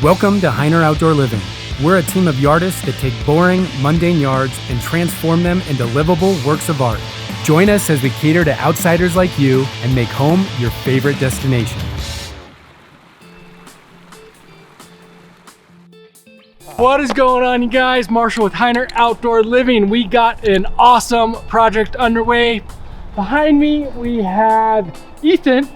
Welcome to Heiner Outdoor Living. We're a team of yardists that take boring, mundane yards and transform them into livable works of art. Join us as we cater to outsiders like you and make home your favorite destination. What is going on, you guys? Marshall with Heiner Outdoor Living. We got an awesome project underway. Behind me, we have Ethan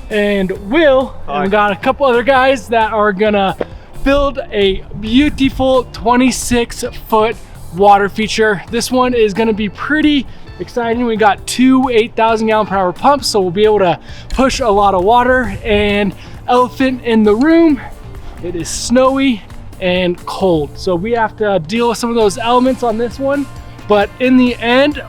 and Will. And we got a couple other guys that are gonna build a beautiful 26-foot water feature. This one is gonna be pretty exciting. We got two 8,000 gallon per hour pumps, so we'll be able to push a lot of water. And elephant in the room, it is snowy and cold, so we have to deal with some of those elements on this one, but in the end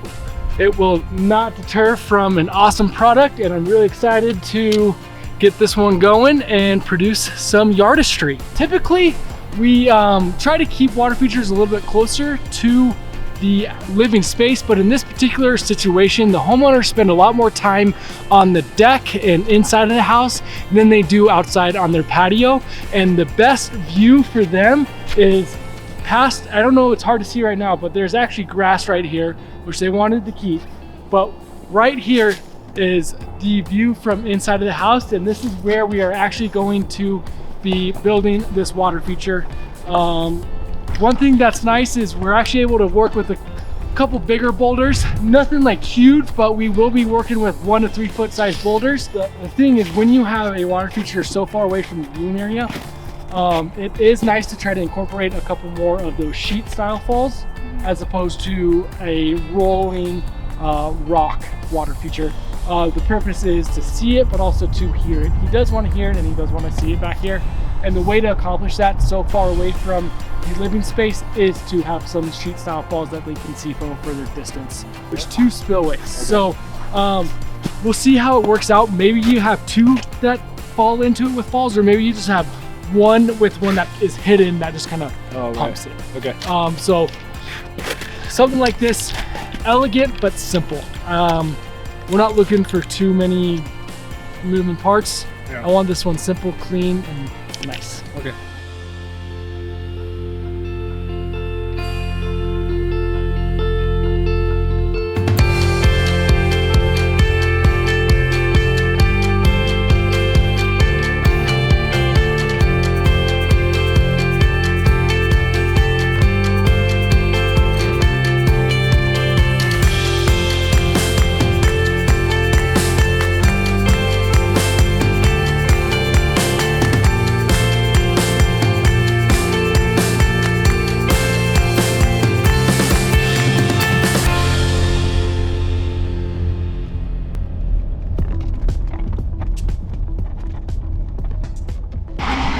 it will not deter from an awesome product, and I'm really excited to get this one going and produce some yardistry. Typically we try to keep water features a little bit closer to the living space, but in this particular situation, the homeowners spend a lot more time on the deck and inside of the house than they do outside on their patio. And the best view for them is past, I don't know, it's hard to see right now, but there's actually grass right here, which they wanted to keep. But right here is the view from inside of the house, and this is where we are actually going to be building this water feature. One thing that's nice is we're actually able to work with a couple bigger boulders. Nothing like huge, but we will be working with 1 to 3 foot size boulders. The thing is, when you have a water feature so far away from the viewing area, it is nice to try to incorporate a couple more of those sheet style falls as opposed to a rolling rock water feature. The purpose is to see it, but also to hear it. He does want to hear it, and he does want to see it back here. And the way to accomplish that so far away from the living space is to have some sheet style falls that they can see from a further distance. There's 2 spillways. Okay. So we'll see how it works out. Maybe you have 2 that fall into it with falls, or maybe you just have one with one that is hidden that just kind of pumps it. Okay. So something like this, elegant but simple. We're not looking for too many moving parts. Yeah. I want this one simple, clean, and nice. Okay.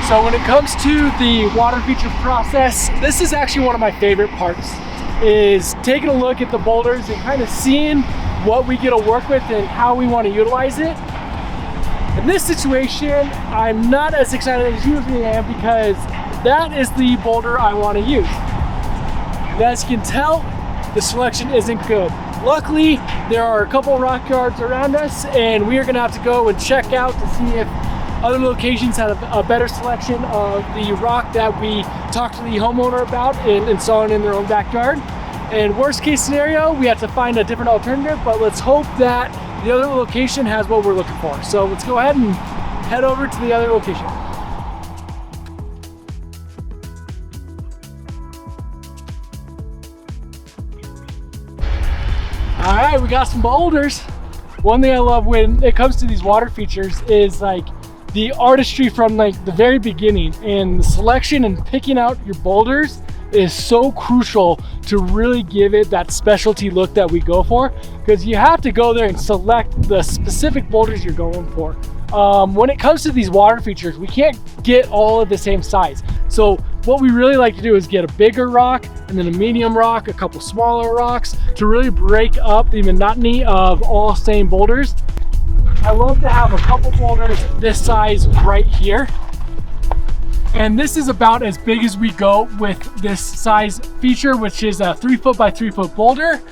So when it comes to the water feature process, this is actually one of my favorite parts, is taking a look at the boulders and kind of seeing what we get to work with and how we want to utilize it. In this situation, I'm not as excited as usually am because that is the boulder I want to use. And as you can tell, the selection isn't good. Luckily, there are a couple rock yards around us, and we are going to have to go and check out to see if other locations have a better selection of the rock that we talked to the homeowner about and installing in their own backyard. And worst case scenario, we have to find a different alternative, but let's hope that the other location has what we're looking for. So let's go ahead and head over to the other location. All right, we got some boulders. One thing I love when it comes to these water features is like the artistry from like the very beginning, and the selection and picking out your boulders is so crucial to really give it that specialty look that we go for, because you have to go there and select the specific boulders you're going for. When it comes to these water features, we can't get all of the same size. So what we really like to do is get a bigger rock and then a medium rock, a couple smaller rocks to really break up the monotony of all same boulders. I love to have a couple boulders this size right here. And this is about as big as we go with this size feature, which is a 3 foot by 3 foot boulder.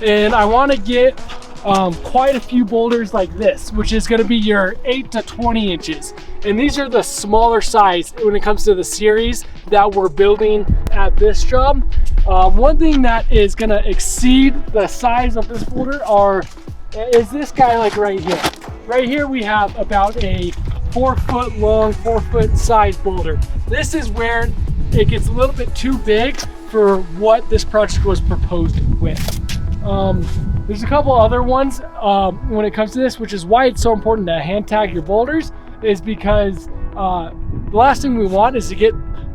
And I want to get quite a few boulders like this, which is going to be your 8 to 20 inches. And these are the smaller size when it comes to the series that we're building at this job. One thing that is going to exceed the size of this boulder is this guy, like right here. Right here we have about a 4 foot long, 4 foot size boulder. This is where it gets a little bit too big for what this project was proposed with. There's a couple other ones when it comes to this, which is why it's so important to hand tag your boulders, is because the last thing we want is to get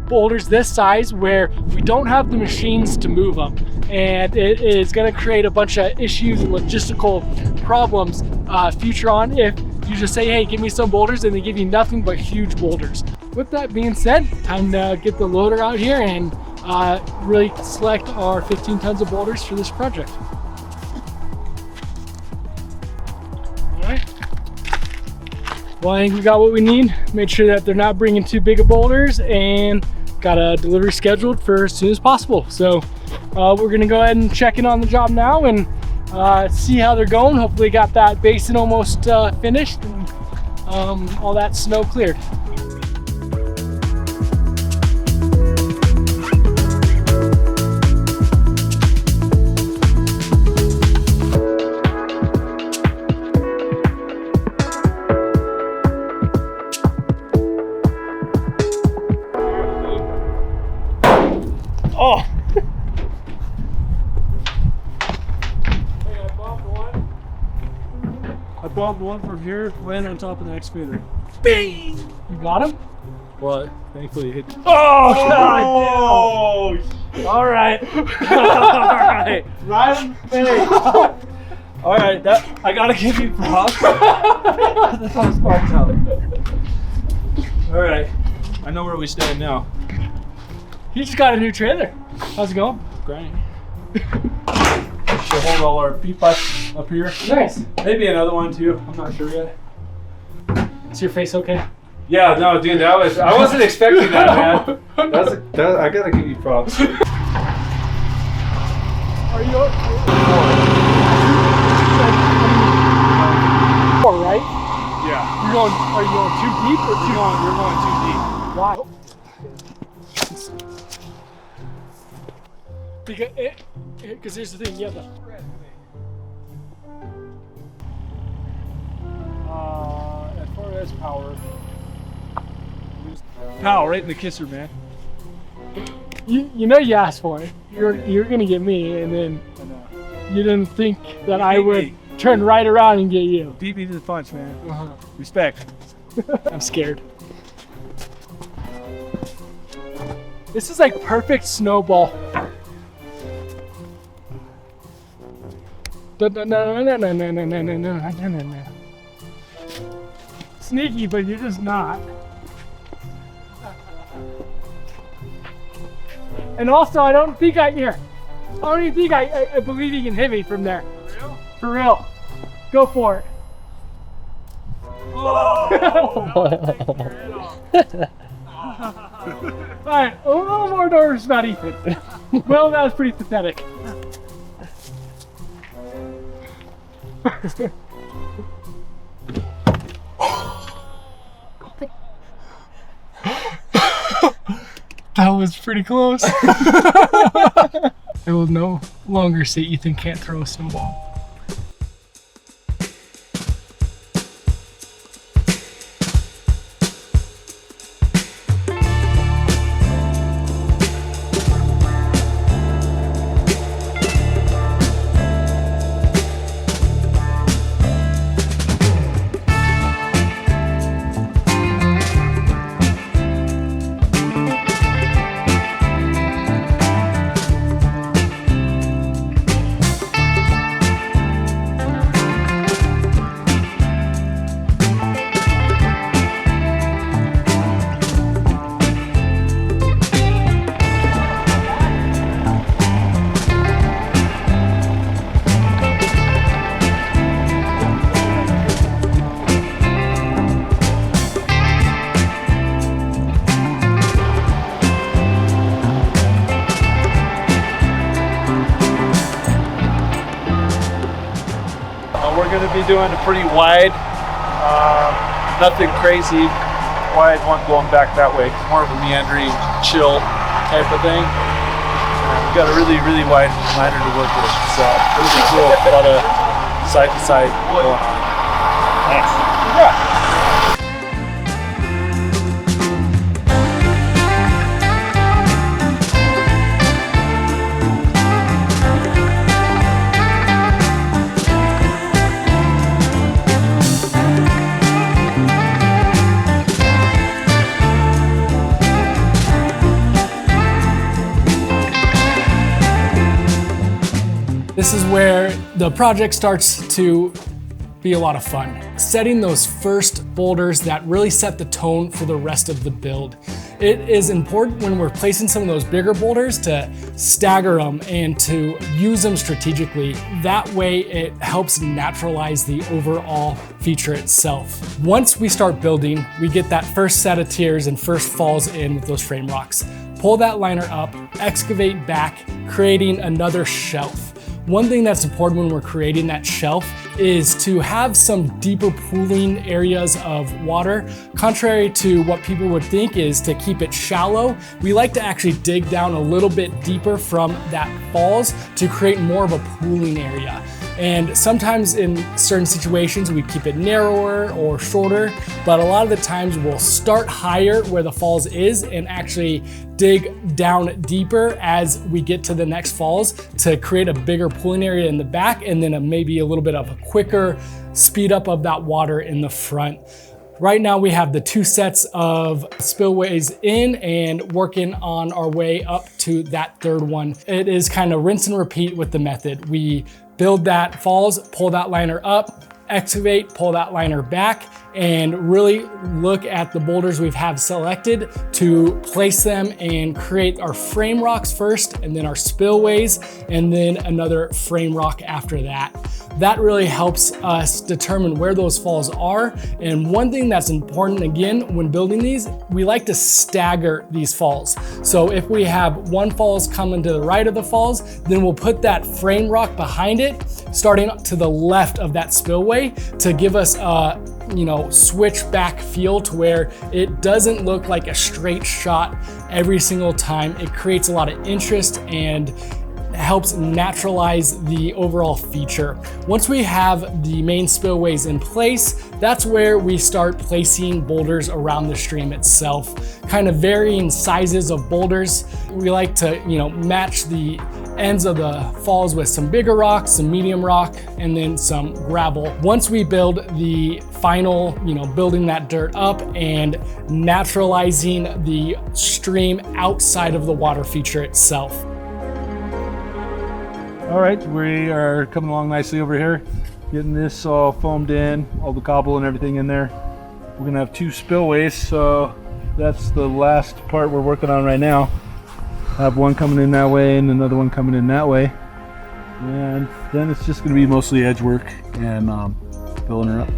boulders this size where we don't have the machines to move them, and it is going to create a bunch of issues and logistical problems future on if you just say, hey, give me some boulders, and they give you nothing but huge boulders. With that being said, time to get the loader out here and really select our 15 tons of boulders for this project. Well, I think we got what we need. Made sure that they're not bringing too big of boulders, and got a delivery scheduled for as soon as possible. So we're gonna go ahead and check in on the job now and see how they're going. Hopefully got that basin almost finished and all that snow cleared. Oh! Hey, I bombed one from here, went on top of the excavator. Bang! You got him? Well, thankfully it hit. Oh, God! Oh! All right. All right. Right in the face. All right, I gotta give you props. That's how sparks out. All right, I know where we stand now. He just got a new trailer. How's it going? Great. Should hold all our peeputs up here. Nice. Maybe another one too. I'm not sure yet. Is your face okay? Yeah, no, dude, I wasn't expecting that, man. I gotta give you props. Are you Four, right? Yeah. Are you going too deep or too long? You're going too deep. Why? Because here's the thing, you have the as far as power right in the kisser, man. you know you asked for it. You're gonna get me, and then you didn't think that I would turn right around and get you. Beat me to the punch, man. Respect. I'm scared. This is like perfect snowball. Sneaky, but you're just not. And also, I don't even think I believe you can hit me from there. For real? For real. Go for it. Oh! Alright, a little more nervous about Ethan. Well, that was pretty pathetic. That was pretty close. I will no longer say Ethan can't throw a snowball. going to be doing a pretty wide, nothing crazy wide one going back that way. It's more of a meandering, chill type of thing. We've got a really, really wide liner to work with, so it'll be cool. A lot of side to side going on. Nice. Yeah. This is where the project starts to be a lot of fun. Setting those first boulders that really set the tone for the rest of the build. It is important when we're placing some of those bigger boulders to stagger them and to use them strategically. That way it helps naturalize the overall feature itself. Once we start building, we get that first set of tiers and first falls in with those frame rocks. Pull that liner up, excavate back, creating another shelf. One thing that's important when we're creating that shelf is to have some deeper pooling areas of water. Contrary to what people would think is to keep it shallow, we like to actually dig down a little bit deeper from that falls to create more of a pooling area. And sometimes in certain situations we keep it narrower or shorter, but a lot of the times we'll start higher where the falls is and actually dig down deeper as we get to the next falls to create a bigger pooling area in the back, and then maybe a little bit of a quicker speed up of that water in the front. Right now we have the 2 sets of spillways in and working on our way up to that 3rd one. It is kind of rinse and repeat with the method. We build that falls, pull that liner up, excavate, pull that liner back, and really look at the boulders we've selected to place them and create our frame rocks first, and then our spillways, and then another frame rock after that. That really helps us determine where those falls are. And one thing that's important, again, when building these, we like to stagger these falls. So if we have one falls coming to the right of the falls, then we'll put that frame rock behind it, starting to the left of that spillway to give us a switch back feel to where it doesn't look like a straight shot every single time. It creates a lot of interest and helps naturalize the overall feature. Once we have the main spillways in place, that's where we start placing boulders around the stream itself. Kind of varying sizes of boulders. We like to, match the ends of the falls with some bigger rocks, some medium rock, and then some gravel. Once we build the final, building that dirt up and naturalizing the stream outside of the water feature itself. All right, we are coming along nicely over here, getting this all foamed in, all the cobble and everything in there. We're gonna have 2 spillways, so that's the last part we're working on right now. I have one coming in that way and another one coming in that way. And then it's just gonna be mostly edge work and filling her up.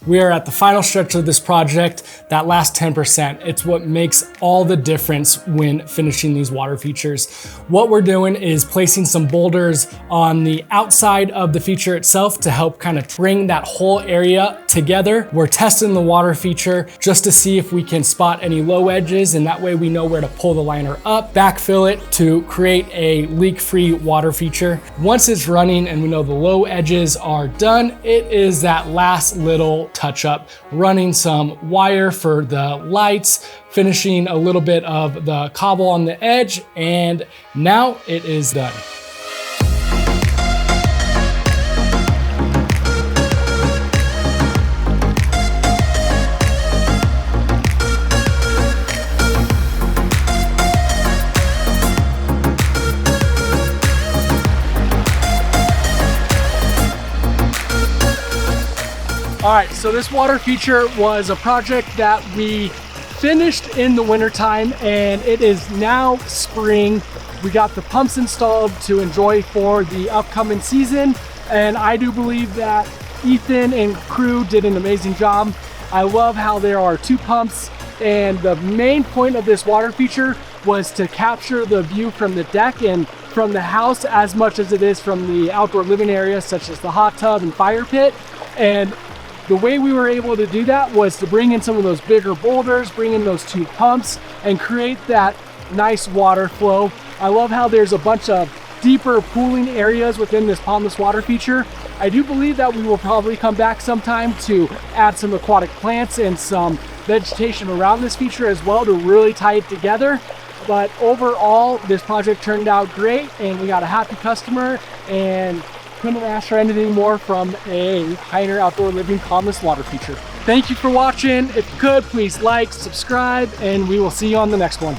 We are at the final stretch of this project, that last 10%. It's what makes all the difference when finishing these water features. What we're doing is placing some boulders on the outside of the feature itself to help kind of bring that whole area together. We're testing the water feature just to see if we can spot any low edges, and that way we know where to pull the liner up, backfill it to create a leak-free water feature. Once it's running and we know the low edges are done, it is that last little touch up, running some wire for the lights, finishing a little bit of the cobble on the edge, and now it is done. All right, so this water feature was a project that we finished in the wintertime, and it is now spring. We got the pumps installed to enjoy for the upcoming season, and I do believe that Ethan and crew did an amazing job. I love how there are 2 pumps, and the main point of this water feature was to capture the view from the deck and from the house as much as it is from the outdoor living area, such as the hot tub and fire pit. And the way we were able to do that was to bring in some of those bigger boulders, bring in those 2 pumps, and create that nice water flow. I love how there's a bunch of deeper pooling areas within this pondless water feature. I do believe that we will probably come back sometime to add some aquatic plants and some vegetation around this feature as well to really tie it together. But overall, this project turned out great, and we got a happy customer, and couldn't ask for anything more from a Heiner Outdoor Living pondless water feature. Thank you for watching. If you could, please like, subscribe, and we will see you on the next one.